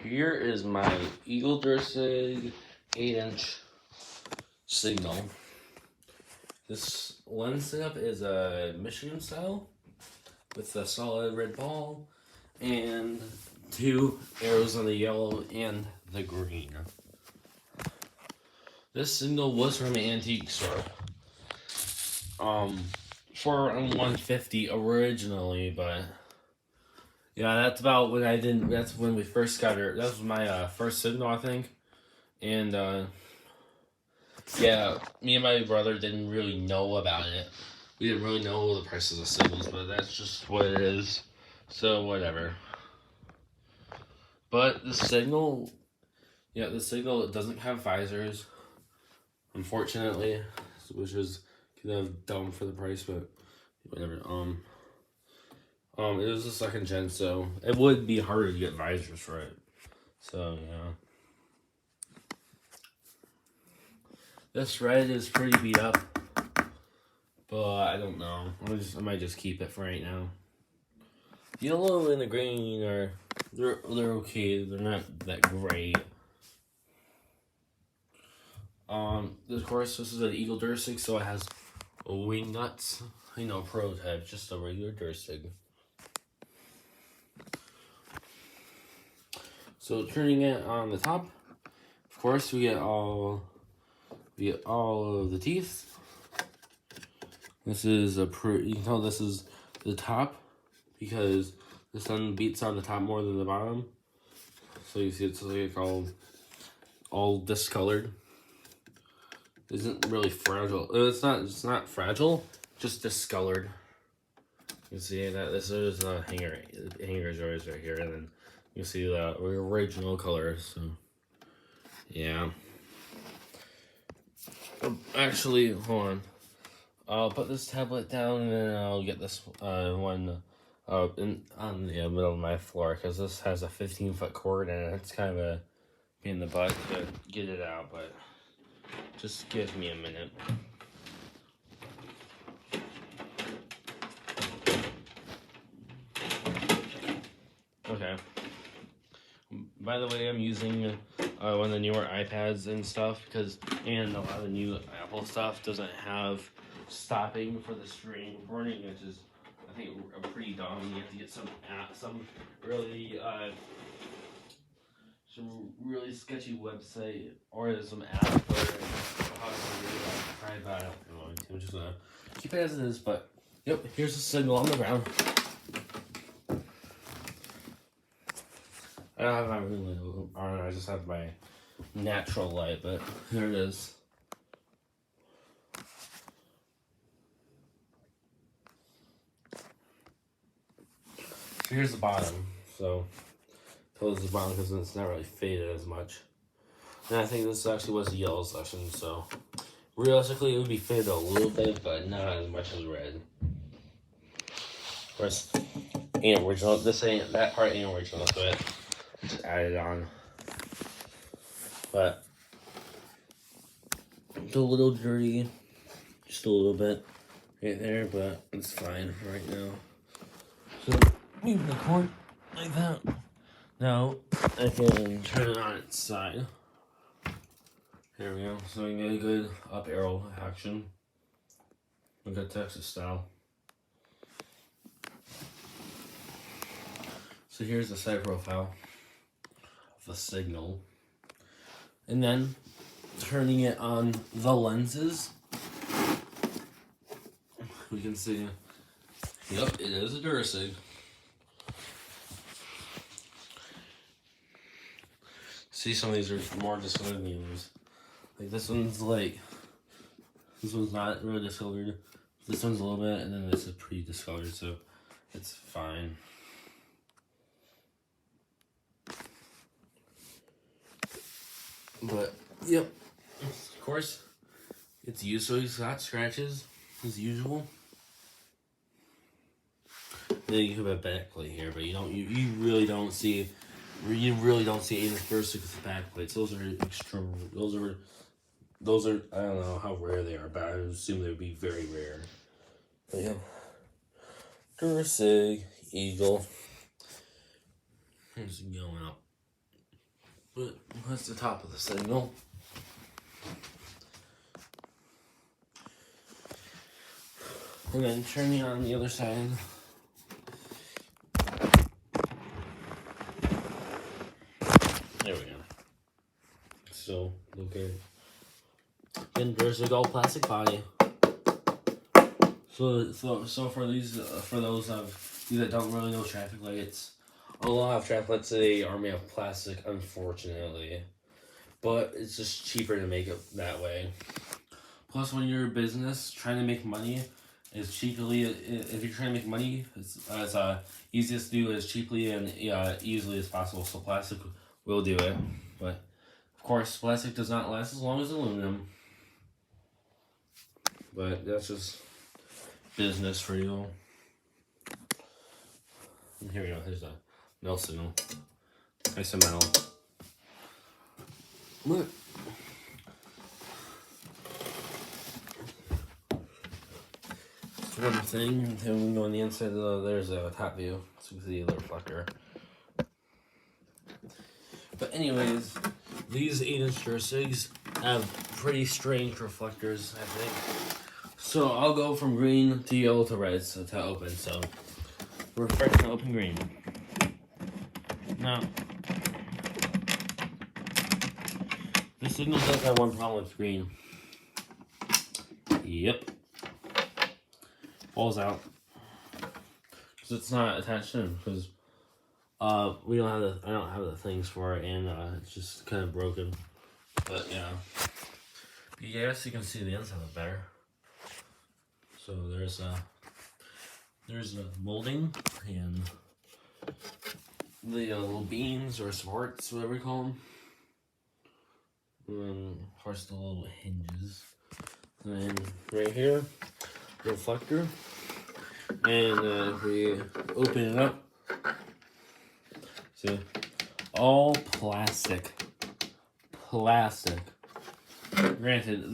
Here is my Eagle Durasig 8-inch signal. This lens setup is a Michigan style with a solid red ball and 2 arrows on the yellow and the green. This signal was from an antique store. For around $150 originally, but yeah, that's about when that's when we first got it. That was my first signal, I think. And yeah, me and my brother didn't really know about it. We didn't really know the prices of signals, but that's just what it is. So whatever. But the signal, it doesn't have visors, unfortunately, which is kind of dumb for the price, but whatever. It was a second gen, so it would be harder to get visors for it. So yeah. This red is pretty beat up, but I don't know. I might just keep it for right now. The yellow and the green they're okay. They're not that great. Of course, this is an Eagle Durasig, so it has wing nuts. Prototype, just a regular Durasig. So turning it on the top, of course, we get all of the teeth. This is you can tell this is the top because the sun beats on the top more than the bottom. So you see it's like all discolored. It isn't really fragile. It's not fragile, just discolored. You can see that this is the hangers right here, and then you see the original color. So yeah. Actually, hold on. I'll put this tablet down and then I'll get this one on the middle of my floor because this has a 15-foot cord and it's kind of a pain in the butt to get it out, but just give me a minute. Okay. By the way, I'm using one of the newer iPads and stuff and a lot of the new Apple stuff doesn't have stopping for the screen recording, which is, I think, pretty dumb. You have to get some really sketchy website or some app for how to try that. I'm just gonna keep it as it is, but yep, here's the signal on the ground. I don't have my room light on, I just have my natural light, but here it is. So here's the bottom. So close the bottom because it's not really faded as much. And I think this actually was a yellow section, so realistically it would be faded a little bit, but not as much as red. Of course, ain't original. That part ain't original, so it just added on. But it's a little dirty, just a little bit right there, but it's fine right now. So move the cord like that. Now I can turn it on its side. There we go. So we get a good up arrow action. A good Texas style. So here's the side profile of the signal. And then turning it on the lenses, we can see, yep, it is a Durasig. See, some of these are more discolored than the others. Like this one's not really discolored. This one's a little bit, and then this is pretty discolored, so it's fine. But yep, of course, it's usually got scratches as usual. Then you have a back plate here, but you really don't see 8-inch Durasig with back plates. Those are extreme. Those are I don't know how rare they are, but I assume they would be very rare. But yeah, Durasig Eagle. It's going up. But that's the top of the signal. And then turning on the other side. There we go. So, okay. Then Durasig all plastic body. So for these, for those of you that don't really know traffic lights, a lot of traffic lights today are made of plastic, unfortunately. But it's just cheaper to make it that way. Plus, when you're a business trying to make money, as cheaply, if you're trying to make money, it's as easiest to do as cheaply and easily as possible. So plastic will do it, but of course, plastic does not last as long as aluminum. But that's just business for you. And here we go. Here's the metal signal. Nice and metal. Look. One thing, then we go on the inside, there's a top view, so you can see the reflector. But anyways, these 8-inch Durasigs have pretty strange reflectors, I think. So I'll go from green to yellow to red to open, so we're first going to open green. Now, the signal does have one problem with green. Yep. Falls out because it's not attached in, because we don't have I don't have the things for it, and it's just kind of broken. But yeah, yes, you can see the inside of it better. So there's a molding and the little beams or supports, whatever you call them, and then of course the little hinges. And then right here, the reflector, and if we open it up, see, all plastic. Granted,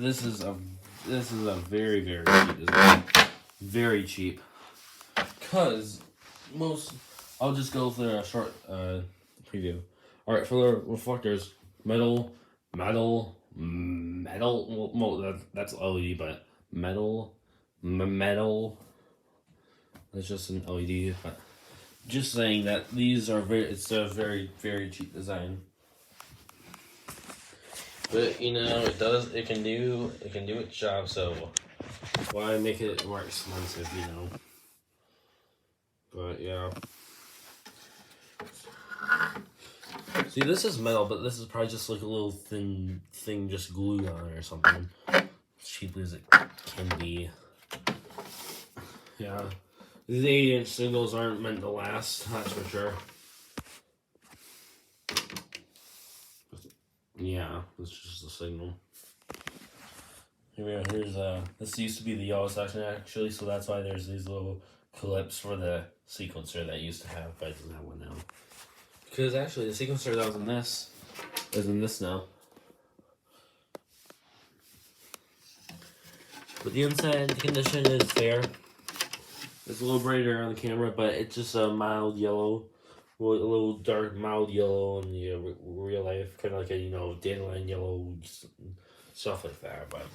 this is a very, very cheap design, very cheap. Cause I'll just go for a short preview. All right, for the reflectors, metal. Well, that's LED, but metal. That's just an LED, but just saying that these are it's a very, very cheap design. But you know, it can do its job, so why make it more expensive, you know? But yeah. See, this is metal, but this is probably just like a little thin thing just glued on it or something. As cheaply as it can be. Yeah. These 8-inch singles aren't meant to last, that's for sure. Yeah, this is just a signal. Here we go, here's this used to be the yellow section actually, so that's why there's these little clips for the sequencer that I used to have, but I doesn't have one now. Because actually the sequencer that was in this is in this now. But the inside condition is fair. It's a little brighter on the camera, but it's just a mild yellow, a little dark mild yellow in the real life, kind of like a, you know, dandelion yellow, stuff like that. But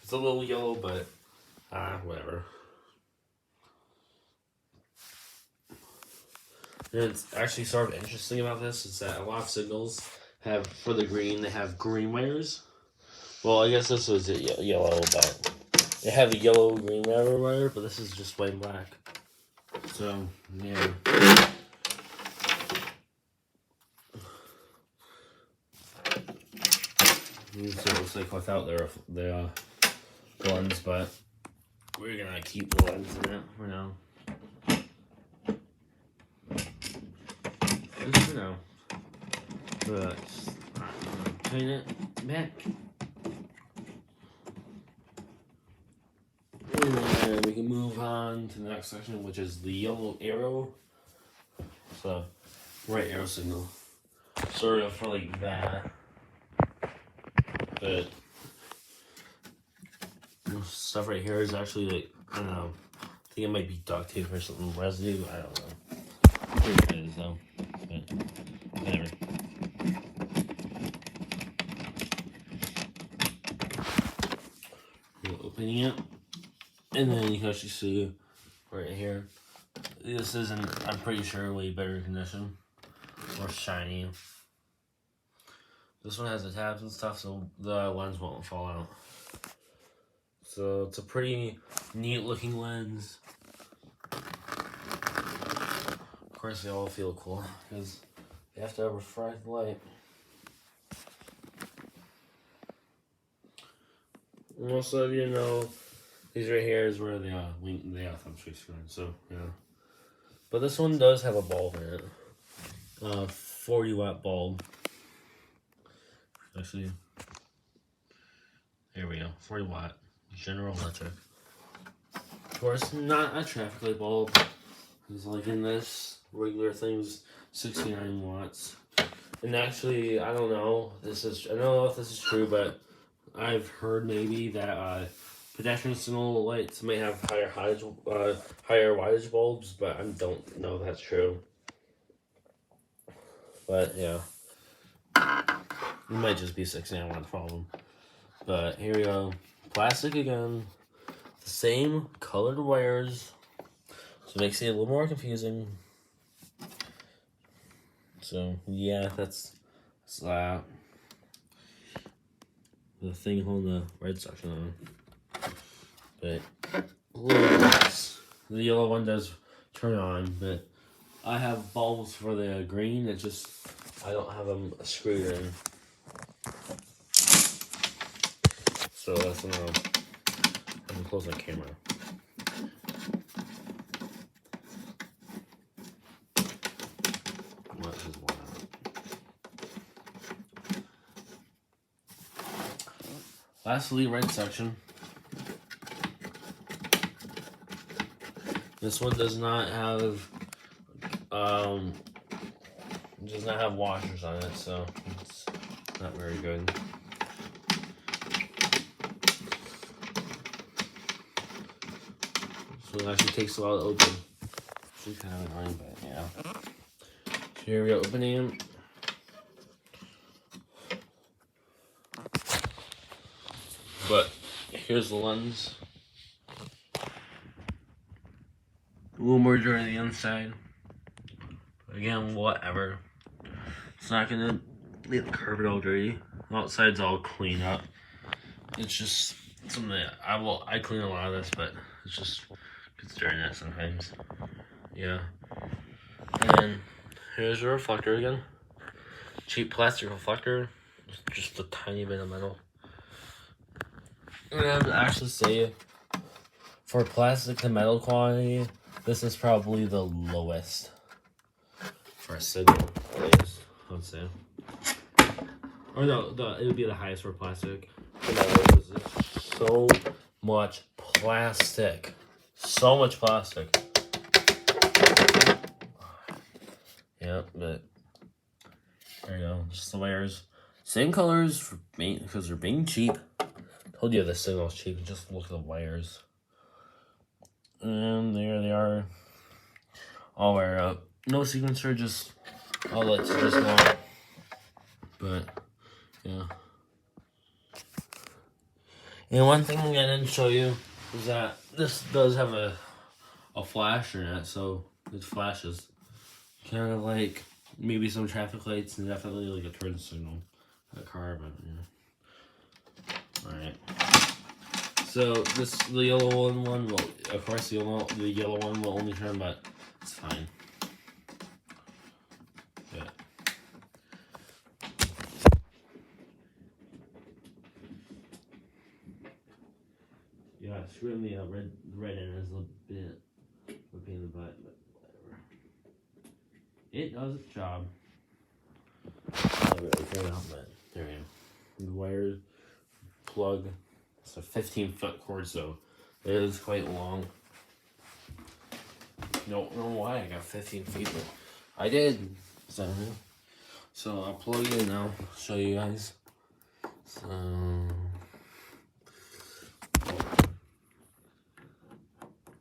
it's a little yellow, but whatever. And it's actually sort of interesting about this is that a lot of signals have, for the green, they have green wires. Well, I guess this was yellow, but they have a yellow green wire, but this is just white and black. So, yeah. So it looks like without the lens, but we're gonna keep the lens in it for now. Just for now. But I'm gonna turn it back. And we can move on to the next section, which is the yellow arrow. So, right arrow signal. Sort of for like that. But this stuff right here is actually like, I don't know, I think it might be duct tape or something, residue, I don't know. Here it is though, but whatever. cleaning it. And then you can actually see right here. This is I'm pretty sure, way better condition. More shiny. This one has the tabs and stuff, so the lens won't fall out. So it's a pretty neat looking lens. Of course, they all feel cool because they have to refract light. Most of you know, these right here is where they have screen. So yeah, but this one does have a bulb in it. 40-watt bulb. Actually, here we go. 40-watt General Electric. Of course, not a traffic light bulb. It's like in this regular thing's 69 watts. And actually, I don't know. I don't know if this is true, but I've heard maybe that pedestrian signal lights may have higher wattage bulbs, but I don't know if that's true. But yeah, it might just be 69 watt problem. But here we go, plastic again, the same colored wires, so it makes it a little more confusing. So yeah, that's that. The thing holding the red section on. But the yellow one does turn on, but I have bulbs for the green. It just, I don't have them screwed in. So that's when I'm close my camera. What is one out? Lastly, right section. This one does not have washers on it, so it's not very good. So it actually takes a while to open. It's kind of annoying, but yeah. So here we go, opening them. But here's the lens. A little more dirty on the inside. But again, whatever. It's not gonna leave the carpet all dirty. The outside's all clean up. It's just something that I clean a lot of this, but it's just gets dirty in it sometimes. Yeah. And then here's your reflector again. Cheap plastic reflector. Just a tiny bit of metal. And I would actually say, for plastic to metal quality, this is probably the lowest for a signal, at least, I would say. Or no, it would be the highest for plastic. Because it's so much plastic. So much plastic. Yeah, but there you go. Just the layers. Same colors because they're being cheap. Told you the signal's cheap. Just look at the wires. And there they are. All wired up. No sequencer, just outlets just long. But yeah. And one thing I didn't show you is that this does have a flash in it, so it flashes. Kind of like maybe some traffic lights and definitely like a turn signal. A car, but yeah. Alright. So the yellow one will, of course, the yellow one will only turn, but it's fine. Yeah. Yeah, screwing the red end is a bit of a pain in the butt, but whatever. It does its job. Not really turn out, but there we go. The wire plug. It's a 15-foot cord, so it is quite long. Don't know why I got 15 feet, but I did. So I'll plug it in now. Show you guys. So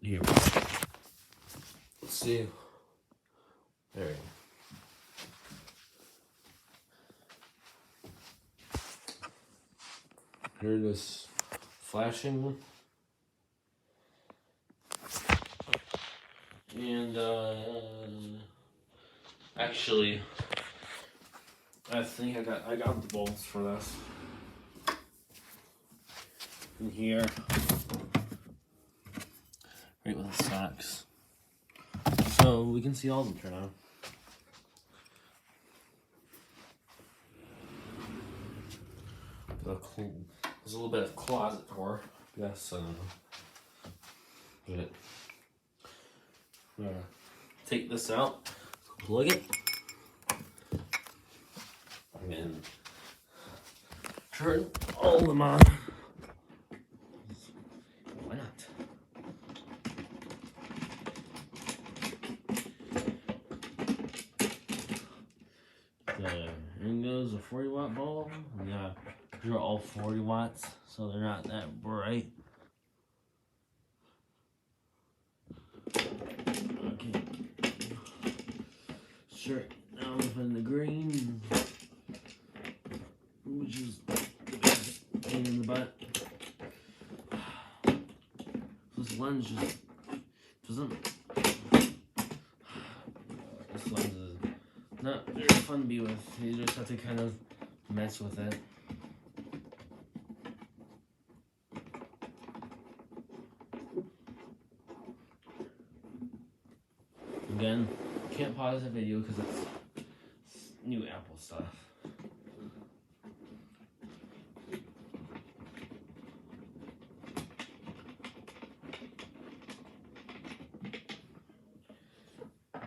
here. Let's see. There we go. Here it is flashing. And actually, I think I got the bolts for this. In here, right with the socks, so we can see all of them turn on. There's a little bit of closet door. Yes, but I'm gonna take this out, plug it, and then turn all of them on. Why not? In goes a 40-watt bulb. Yeah, they're all 40 watts, so they're not that bright. Okay. Sure. Now we put in the green, which is the biggest pain in the butt. This lens just doesn't. This lens is not very fun to be with. You just have to kind of mess with it. Again, can't pause the video because it's new Apple stuff.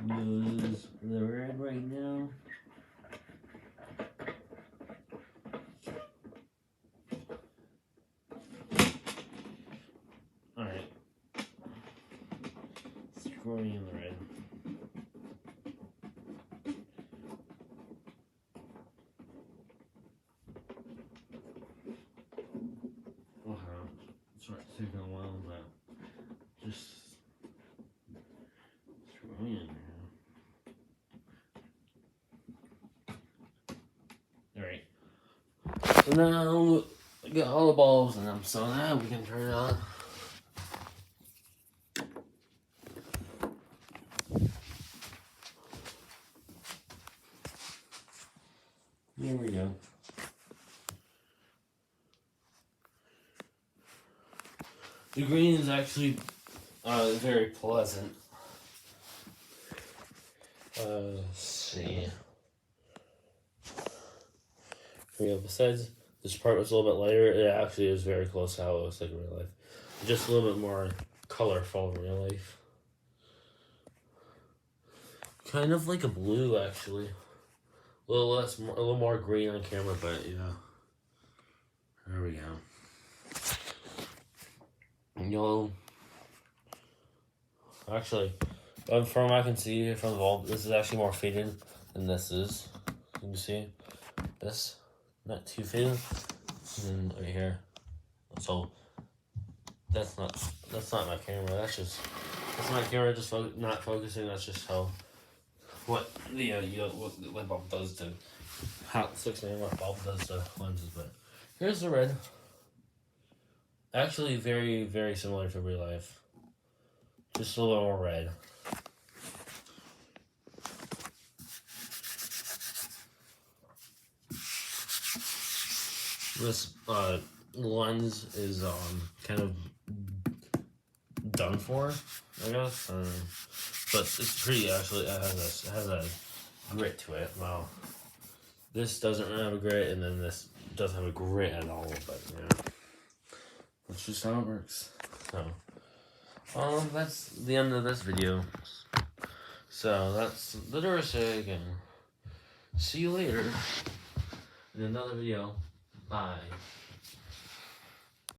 Use the red right now. Alright. Screwing in the red. It's taking a while, but just throw in there. Alright. So now we got all the bulbs in them, so now we can turn it on. Here we go. The green is actually very pleasant. Let's see. Yeah, besides this part was a little bit lighter, it actually is very close to how it looks like in real life. Just a little bit more colorful in real life. Kind of like a blue, actually. A little more green on camera, but yeah. There we go. Yellow. Actually, from what I can see from the bulb, this is actually more faded than this is. You can see this, not too faded. And right here, so that's not my camera. That's my camera just not focusing. That's just how what the what bulb does to how 6 watt bulb does to lenses. But here's the red. Actually, very, very similar to real life. Just a little more red. This lens is kind of done for, I guess. But it's pretty. Actually, it has a grit to it. Well, this doesn't have a grit, and then this doesn't have a grit at all. But yeah. That's just how it works. So, that's the end of this video. So, that's the Durasig, and see you later in another video. Bye.